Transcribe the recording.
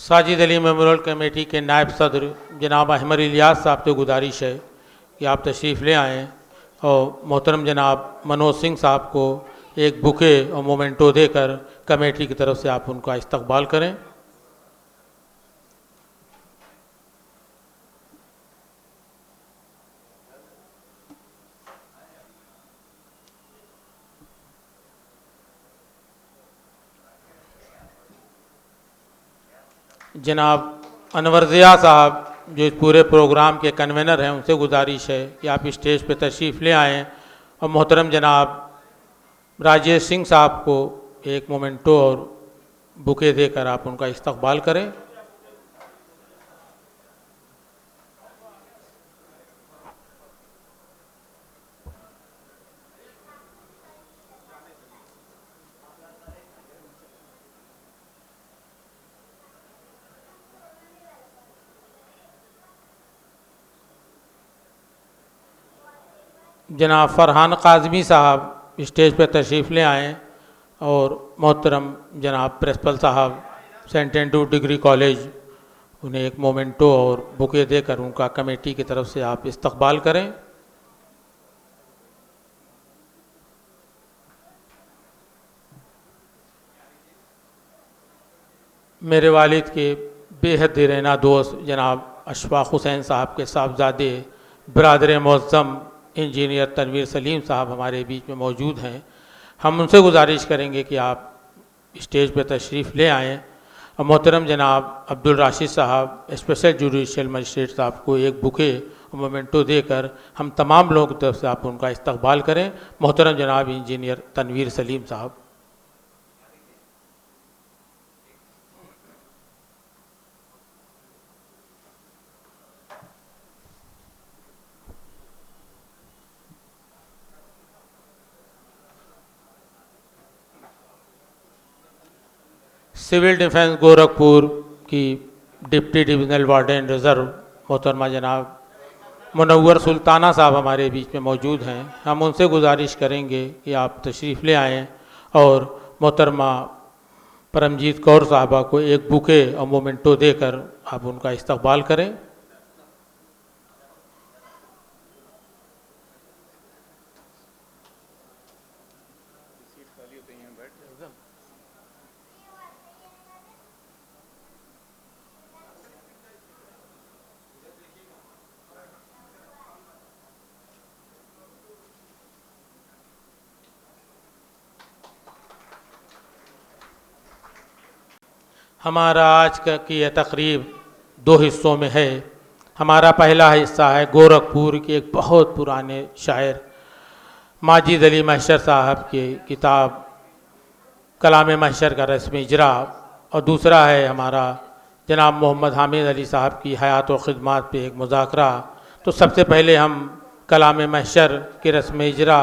ساجد علی memorial committee کے نائب صدر جناب احمد الیاس صاحب سے گزارش ہے کہ آپ تشریف لے آئیں اور محترم جناب منوج سنگھ صاحب کو ایک بکے اور مومنٹو دے کر کمیٹی کی طرف سے آپ ان کا استقبال کریں۔ جناب انور ضیاء صاحب جو اس پورے پروگرام کے کنوینر ہیں، ان سے گزارش ہے کہ آپ اسٹیج پہ تشریف لے آئیں اور محترم جناب راجیش سنگھ صاحب کو ایک مومنٹو اور بکے دے کر آپ ان کا استقبال کریں۔ جناب فرحان قاظمی صاحب اسٹیج پہ تشریف لے آئیں اور محترم جناب پرنسپل صاحب سینٹ اینڈریو ڈگری کالج انہیں ایک مومنٹو اور بکے دے کر ان کا کمیٹی کی طرف سے آپ استقبال کریں۔ میرے والد کے بے حد دیرینہ دوست جناب اشفاق حسین صاحب کے صاحبزادے برادر معظم انجینئر تنویر سلیم صاحب ہمارے بیچ میں موجود ہیں۔ ہم ان سے گزارش کریں گے کہ آپ اسٹیج پہ تشریف لے آئیں اور محترم جناب عبدالراشد صاحب اسپیشل جوڈیشل مجسٹریٹ صاحب کو ایک بکے اور مومنٹو دے کر ہم تمام لوگوں کی طرف سے آپ ان کا استقبال کریں۔ محترم جناب انجینئر تنویر سلیم صاحب۔ سول ڈیفنس گورکھپور کی ڈپٹی ڈویژنل وارڈن ریزرو محترمہ جناب منور سلطانہ صاحب ہمارے بیچ میں موجود ہیں۔ ہم ان سے گزارش کریں گے کہ آپ تشریف لے آئیں اور محترمہ پرمجیت کور صاحبہ کو ایک بکے اور مومنٹو دے کر آپ ان کا استقبال کریں۔ ہمارا آج کی یہ تقریب دو حصوں میں ہے۔ ہمارا پہلا حصہ ہے گورکھپور کے ایک بہت پرانے شاعر ماجد علی محشر صاحب کی کتاب کلام محشر کا رسم اجرا، اور دوسرا ہے ہمارا جناب محمد حامد علی صاحب کی حیات و خدمات پہ ایک مذاکرہ۔ تو سب سے پہلے ہم کلام محشر کی رسم اجرا